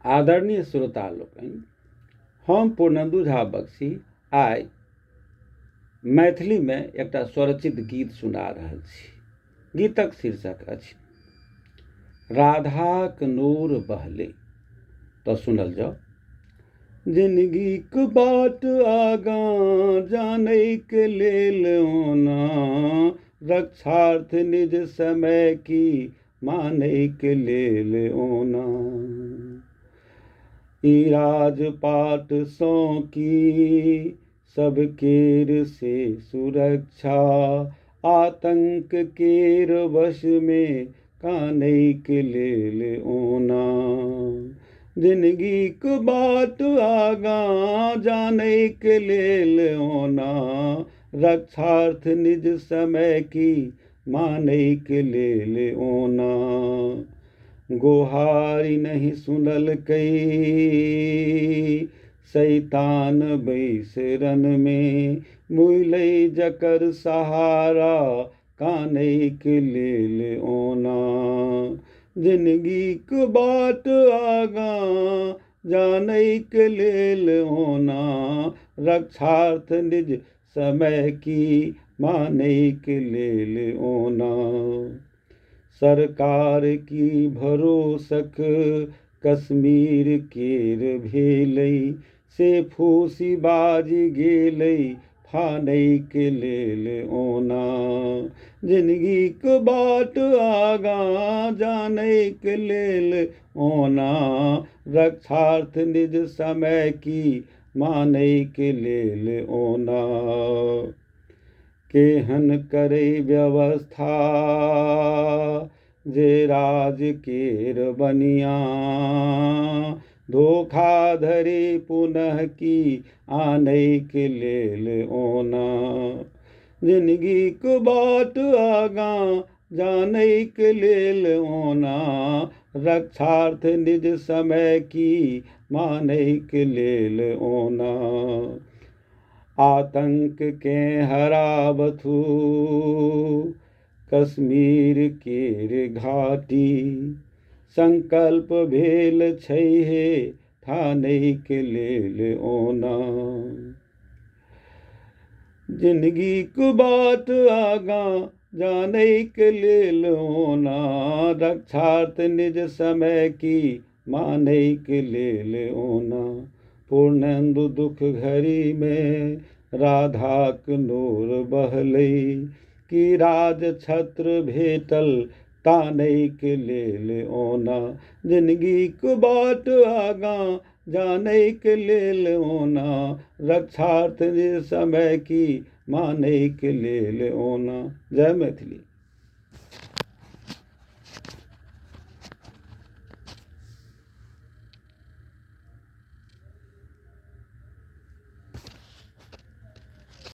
आदरणीय श्रोता लोकनि, हम पूर्णेन्दु झा बक्सी आइ मैथिली में एक स्वरचित गीत सुना रहल छी। गीतक शीर्षक अछि राधाक नूर बहले। तो सुनल जाओ। जिंदगीक बाट आगाँ जानैक लेल ओना, रक्षार्थ निज समय की मानैक लेल ओना। ई राजपाट सौ की सब केर से सुरक्षा, आतंक केर वश में कानैक लेल ओना। जिंदगीक बाट आगाँ जानैक लेल ओना, रक्षार्थ निज समय की मानैक लेल ओना। गोहारी नहीं सुनल कई, शैतान बैसरन में मुइलै जकर सहारा, कानैक लेल ओना। जिंदगीक बाट आगाँ जानैक लेल ओना, रक्षार्थ निज समय की मानैक लेल ओना। सरकार की भरोसक कश्मीर केर भेलै, से फूसी बाजी गेलै फानैक लेल ओना। जिंदगीक बाट आगाँ जानैक लेल ओना, रक्षार्थ निज समय की मानैक लेल ओना। केहन करै व्यवस्था जे राज केर बनिया, धोखाधड़ी पुनः की आनैक लेल ओना। जिंदगीक बाट आगाँ जानैक लेल ओना, रक्षार्थ निज समय की मानैक लेल ओना। आतंक के हराबथु कश्मीर केर घाटी, संकल्प भेल छैहे ठानैक लेल ओना। जिंदगीक बाट आगाँ जानैक लेल ओना, रक्षार्थ निज समय की मानैक लेल ओना। पूर्णेन्दु दुख घड़ी में राधाक नूर बहलै, की राज छत्र भेटल तानैक लेल ओना। जिंदगीक बाट आगाँ जानैक लेल ओना, रक्षार्थ निज समय की मानैक लेल ओना। जय मैथिली।